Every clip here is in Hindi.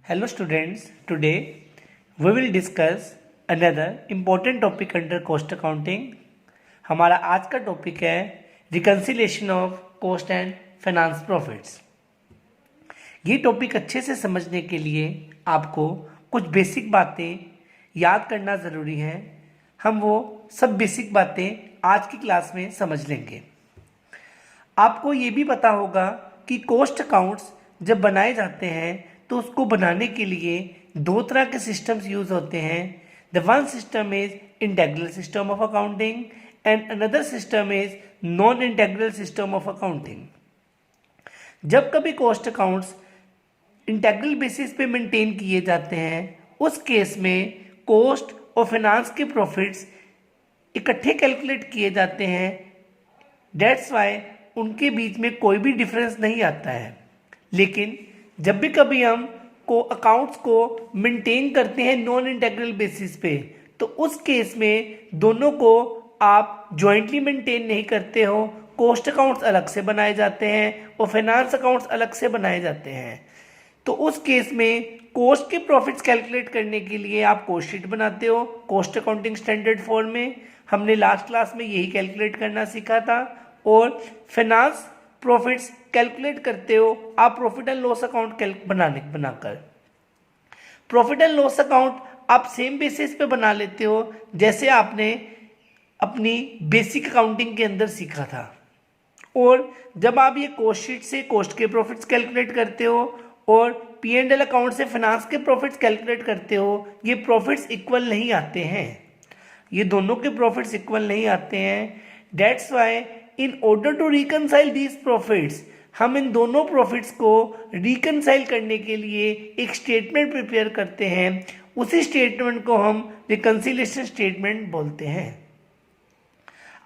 Hello students, today we will discuss another important topic under cost accounting। हमारा आज का टॉपिक है reconciliation of cost and finance profits. ये टॉपिक अच्छे से समझने के लिए आपको कुछ बेसिक बातें याद करना ज़रूरी है। हम वो सब बेसिक बातें आज की क्लास में समझ लेंगे। आपको ये भी पता होगा कि कॉस्ट अकाउंट्स जब बनाए जाते हैं तो उसको बनाने के लिए दो तरह के सिस्टम्स यूज होते हैं। The one system is integral system of accounting and another system is non integral system of accounting. जब कभी कॉस्ट अकाउंट्स इंटेग्रल बेसिस पे मेंटेन किए जाते हैं उस केस में कॉस्ट और फाइनेंस के प्रॉफिट्स इकट्ठे कैलकुलेट किए जाते हैं। दैट्स वाई उनके बीच में कोई भी डिफरेंस नहीं आता है। लेकिन जब भी कभी हम को अकाउंट्स को मेंटेन करते हैं नॉन इंटेग्रल बेसिस पे तो उस केस में दोनों को आप जॉइंटली मेंटेन नहीं करते हो। कॉस्ट अकाउंट्स अलग से बनाए जाते हैं और फाइनेंस अकाउंट्स अलग से बनाए जाते हैं। तो उस केस में कॉस्ट के प्रॉफिट्स कैलकुलेट करने के लिए आप कॉस्ट शीट बनाते हो कॉस्ट अकाउंटिंग स्टैंडर्ड फॉर्म में। हमने लास्ट क्लास में यही कैलकुलेट करना सीखा था। और फाइनेंस प्रॉफिट्स कैलकुलेट करते हो आप प्रॉफिट एंड लॉस अकाउंट बनाकर। प्रॉफिट एंड लॉस अकाउंट आप सेम बेसिस पे बना लेते हो जैसे आपने अपनी बेसिक अकाउंटिंग के अंदर सीखा था। और जब आप ये कॉस्ट शीट से कॉस्ट के प्रॉफिट्स कैलकुलेट करते हो और P&L अकाउंट से फाइनेंस के प्रॉफिट्स कैलकुलेट करते हो, ये प्रॉफिट्स इक्वल नहीं आते हैं। ये दोनों के प्रॉफिट्स इक्वल नहीं आते हैं। That's why in order to reconcile these profits हम इन दोनों प्रॉफिट्स को रिकनसाइल करने के लिए एक स्टेटमेंट प्रिपेयर करते हैं। उसी स्टेटमेंट को हम रिकन्सिलेशन स्टेटमेंट बोलते हैं।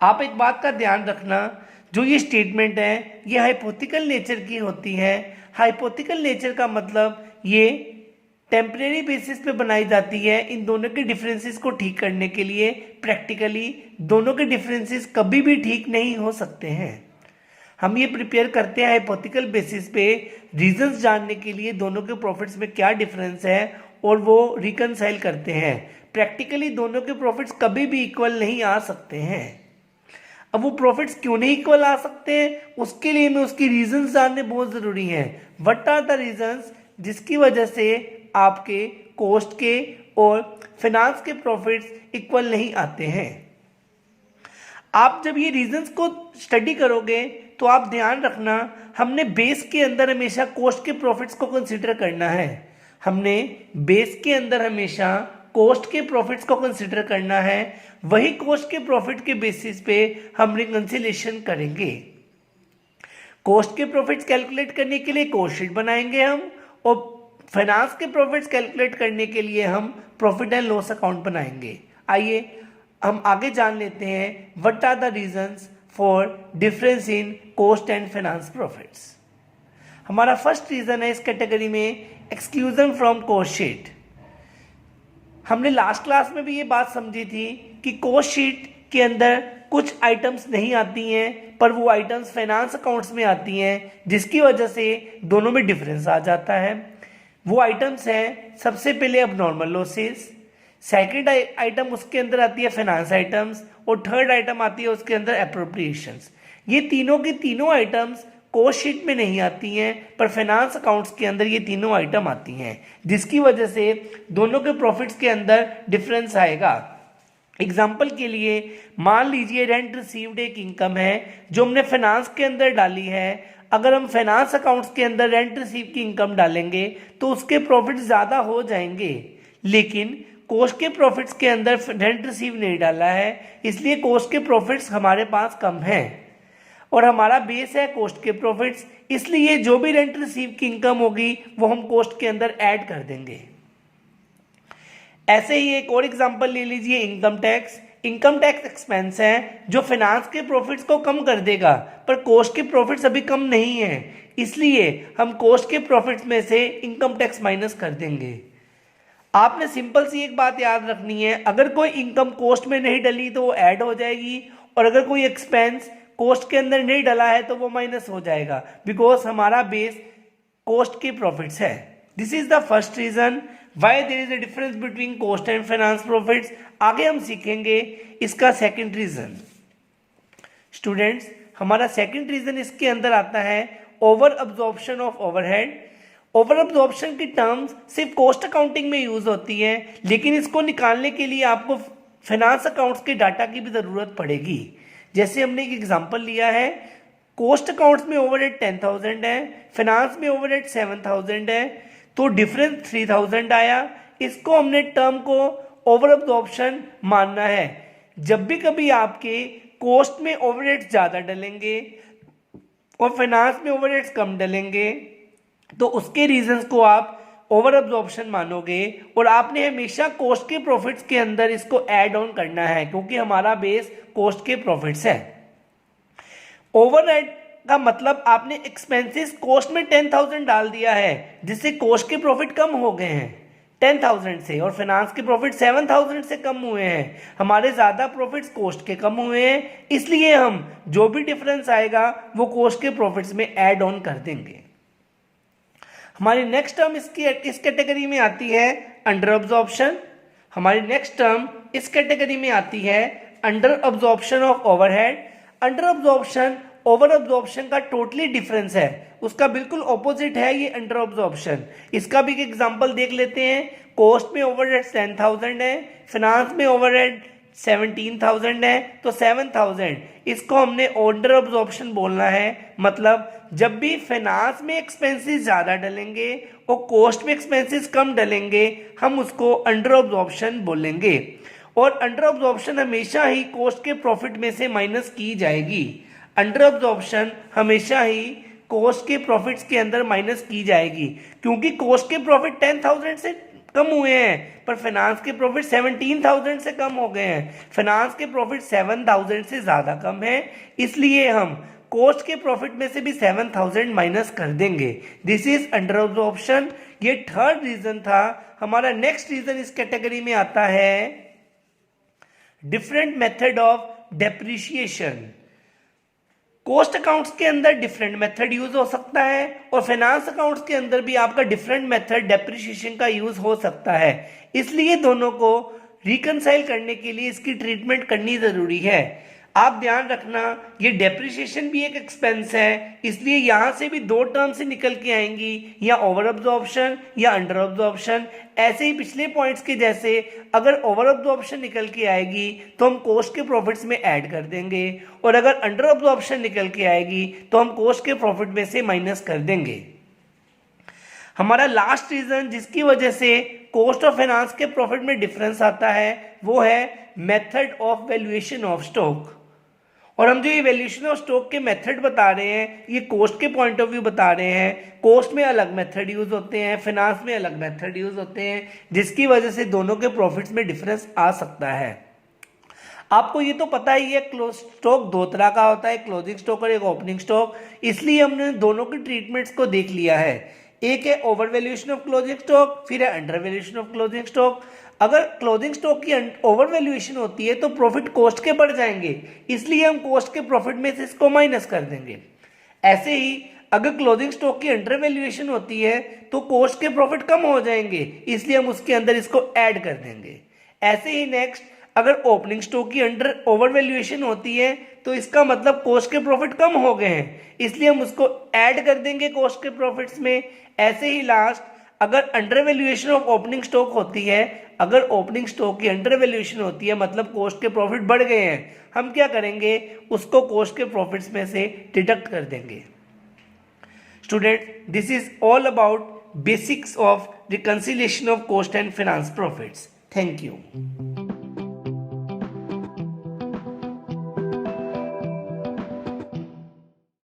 आप एक बात का ध्यान रखना, जो ये स्टेटमेंट है ये हाइपोथेटिकल नेचर की होती है। हाइपोथेटिकल नेचर का मतलब ये टेम्परेरी बेसिस पे बनाई जाती है इन दोनों के डिफरेंसेस को ठीक करने के लिए। प्रैक्टिकली दोनों के डिफरेंसेस कभी भी ठीक नहीं हो सकते हैं। हम ये प्रिपेयर करते हैं हाइपोथेटिकल बेसिस पे रीजंस जानने के लिए दोनों के प्रॉफिट्स में क्या डिफरेंस है और वो रिकनसाइल करते हैं। प्रैक्टिकली दोनों के प्रॉफिट्स कभी भी इक्वल नहीं आ सकते हैं। अब वो प्रॉफिट्स क्यों नहीं इक्वल आ सकते हैं उसके लिए में उसकी रीजंस जानने बहुत ज़रूरी हैं। व्हाट आर द रीजंस जिसकी वजह से आपके कॉस्ट के और फाइनेंस के प्रॉफिट्स इक्वल नहीं आते हैं। आप जब ये रीजंस को स्टडी करोगे तो आप ध्यान रखना, हमने बेस के अंदर हमेशा कॉस्ट के प्रॉफिट्स को कंसीडर करना है। हमने बेस के अंदर हमेशा कॉस्ट के प्रॉफिट्स को कंसीडर करना है। वही कॉस्ट के प्रॉफिट के बेसिस पे हम रिकन्सिलेशन करेंगे। कॉस्ट के प्रॉफिट्स कैलकुलेट करने के लिए कॉस्ट शीट बनाएंगे हम, और फाइनेंस के प्रॉफिट्स कैलकुलेट करने के लिए हम प्रॉफिट एंड लॉस अकाउंट बनाएंगे। आइए हम आगे जान लेते हैं what are the reasons for difference in cost and finance profits. हमारा फर्स्ट रीजन है इस कैटेगरी में एक्सक्लूजन फ्रॉम कॉस्ट शीट। हमने लास्ट क्लास में भी ये बात समझी थी कि कॉस्ट शीट के अंदर कुछ आइटम्स नहीं आती हैं पर वो आइटम्स फाइनेंस अकाउंट्स में आती हैं, जिसकी वजह से दोनों में डिफरेंस आ जाता है। वो आइटम्स हैं सबसे पहले अबनॉर्मल लॉसेस, सेकंड आइटम उसके अंदर आती है फाइनेंस आइटम्स, और थर्ड आइटम आती है उसके अंदर एप्रोप्रिएशंस। ये तीनों की तीनों आइटम्स कॉस्ट शीट में नहीं आती हैं पर फाइनेंस अकाउंट्स के अंदर ये तीनों आइटम आती हैं, जिसकी वजह से दोनों के प्रॉफिट्स के अंदर डिफरेंस आएगा। एग्जाम्पल के लिए मान लीजिए रेंट रिसीव्ड एक इनकम है जो हमने फाइनेंस के अंदर डाली है। अगर हम फाइनेंस अकाउंट्स के अंदर रेंट रिसीव की इनकम डालेंगे तो उसके प्रॉफिट ज़्यादा हो जाएंगे, लेकिन कॉस्ट के प्रॉफिट्स के अंदर रेंट रिसीव नहीं डाला है, इसलिए कॉस्ट के प्रॉफिट्स हमारे पास कम हैं और हमारा बेस है कॉस्ट के प्रॉफिट्स, इसलिए जो भी रेंट रिसीव की इनकम होगी वो हम कॉस्ट के अंदर ऐड कर देंगे। ऐसे ही एक और एग्जांपल ले लीजिए income tax. Income tax expense है जो फाइनेंस के प्रॉफिट्स को कम कर देगा पर कॉस्ट के प्रॉफिट्स अभी कम नहीं है, इसलिए हम कॉस्ट के प्रॉफिट्स में से इनकम टैक्स माइनस कर देंगे। आपने सिंपल सी एक बात याद रखनी है, अगर कोई इनकम कॉस्ट में नहीं डली तो वो ऐड हो जाएगी, और अगर कोई एक्सपेंस कॉस्ट के अंदर नहीं डला है तो वो माइनस हो जाएगा, बिकॉज हमारा बेस कॉस्ट के प्रॉफिट्स है। This is the first reason why there is a difference between cost and finance profits. आगे हम सीखेंगे इसका सेकंड रीजन। स्टूडेंट्स, हमारा सेकंड रीजन इसके अंदर आता है over absorption of overhead. Over absorption की टर्म्स सिर्फ कॉस्ट अकाउंटिंग में यूज होती है, लेकिन इसको निकालने के लिए आपको फाइनेंस अकाउंट्स के डाटा की भी जरूरत पड़ेगी। जैसे हमने एक एग्जांपल लिया है, कॉस्ट अकाउंट्स में ओवरहेड 10,000 है, फाइनेंस में ओवरहेड 7,000 है, तो डिफरेंस 3,000 आया। इसको हमने टर्म को ओवर अब्जॉर्प्शन मानना है। जब भी कभी आपके कॉस्ट में ओवरहेड्स ज़्यादा डलेंगे और फाइनेंस में ओवरहेड्स कम डलेंगे, तो उसके रीजंस को आप ओवर अब्जॉर्प्शन मानोगे और आपने हमेशा कॉस्ट के प्रॉफिट्स के अंदर इसको ऐड ऑन करना है, क्योंकि हमारा बेस कॉस्ट के प्रॉफिट्स है। ओवरहेड का मतलब आपने एक्सपेंसेस कॉस्ट में 10,000 डाल दिया है, जिससे कॉस्ट के प्रॉफिट कम हो गए हैं 10,000 से, और फाइनेंस के प्रॉफिट 7,000 से कम हुए हैं। हमारे ज़्यादा प्रॉफिट्स कॉस्ट के कम हुए हैं, इसलिए हम जो भी डिफरेंस आएगा वो कॉस्ट के प्रॉफिट्स में ऐड ऑन कर देंगे। हमारी नेक्स्ट टर्म इस कैटेगरी में आती है अंडर अब्जॉर्प्शन। हमारी नेक्स्ट टर्म इस कैटेगरी में आती है under absorption of overhead. Under absorption over absorption का टोटली डिफरेंस है, उसका बिल्कुल ऑपोजिट है ये अंडर अब्जॉर्प्शन। इसका भी एक एग्जांपल देख लेते हैं। कॉस्ट में ओवरहेड 10,000 है, फाइनेंस में ओवरहेड 17,000 है, तो 7,000 इसको हमने अंडर अब्जॉर्प्शन बोलना है। मतलब जब भी फाइनेंस में एक्सपेंसेस ज़्यादा डलेंगे और कॉस्ट में एक्सपेंसेस कम डलेंगे, हम उसको अंडर अब्जॉर्प्शन बोलेंगे। और अंडर अब्जॉर्प्शन हमेशा ही कॉस्ट के प्रॉफिट में से माइनस की जाएगी। अंडर अब्जॉर्प्शन हमेशा ही कॉस्ट के प्रॉफिट्स के अंदर माइनस की जाएगी, क्योंकि कॉस्ट के प्रॉफिट 10,000 से कम हुए हैं पर फाइनेंस के प्रॉफिट 17,000 से कम हो गए हैं, फाइनेंस के प्रॉफिट 7,000 से ज़्यादा कम है, इसलिए हम कॉस्ट के प्रॉफिट में से भी 7,000 माइनस कर देंगे। This is under absorption. ये थर्ड रीजन था। हमारा नेक्स्ट रीजन इस कैटेगरी में आता है different method of depreciation. Cost accounts के अंदर डिफरेंट मेथड यूज हो सकता है और फाइनेंस अकाउंट्स के अंदर भी आपका डिफरेंट मेथड डेप्रिसिएशन का यूज हो सकता है। इसलिए दोनों को रिकंसाइल करने के लिए इसकी ट्रीटमेंट करनी जरूरी है। आप ध्यान रखना, ये डेप्रिसिएशन भी एक एक्सपेंस है, इसलिए यहां से भी दो टर्म से निकल के आएंगी, या ओवर अब्जॉर्प्शन या अंडर अब्जॉर्प्शन। ऐसे ही पिछले पॉइंट्स के जैसे अगर ओवर अब्जॉर्प्शन निकल के आएगी तो हम कॉस्ट के प्रॉफिट्स में ऐड कर देंगे, और अगर अंडर अब्जॉर्प्शन निकल के आएगी तो हम कॉस्ट के प्रॉफिट में से माइनस कर देंगे। हमारा लास्ट रीजन जिसकी वजह से कॉस्ट ऑफ फाइनेंस के प्रॉफिट में डिफरेंस आता है वो है method of valuation of stock. और हम जो ये वैल्यूएशन ऑफ स्टॉक के मेथड बता रहे हैं, ये कॉस्ट के पॉइंट ऑफ व्यू बता रहे हैं। कॉस्ट में अलग मेथड यूज होते हैं, फाइनेंस में अलग मेथड यूज होते हैं, जिसकी वजह से दोनों के प्रॉफिट्स में डिफरेंस आ सकता है। आपको ये तो पता ही है क्लोज स्टॉक दो तरह का होता है, क्लोजिंग स्टॉक और एक ओपनिंग स्टॉक। इसलिए हमने दोनों के ट्रीटमेंट्स को देख लिया है। एक है over valuation of closing stock, फिर है under valuation of closing stock. अगर क्लोजिंग स्टॉक की ओवर वैल्यूएशन होती है तो प्रॉफिट कॉस्ट के बढ़ जाएंगे, इसलिए हम कॉस्ट के प्रॉफिट में से इसको माइनस कर देंगे। ऐसे ही अगर क्लोजिंग स्टॉक की अंडर वैल्यूएशन होती है तो कॉस्ट के प्रॉफिट कम हो जाएंगे, इसलिए हम उसके अंदर इसको ऐड कर देंगे। ऐसे ही नेक्स्ट, अगर ओपनिंग स्टॉक की अंडर ओवर वैल्यूएशन होती है तो इसका मतलब कॉस्ट के प्रॉफिट कम हो गए हैं, इसलिए हम उसको ऐड कर देंगे कॉस्ट के प्रॉफिट्स में। ऐसे ही लास्ट, अगर under valuation of opening stock होती है, अगर ओपनिंग स्टॉक की अंडर वैल्यूएशन होती है मतलब कॉस्ट के प्रॉफिट बढ़ गए हैं, हम क्या करेंगे, उसको कॉस्ट के प्रॉफिट्स में से डिडक्ट कर देंगे। Student, this is all about basics of reconciliation of cost and finance profits. Thank you.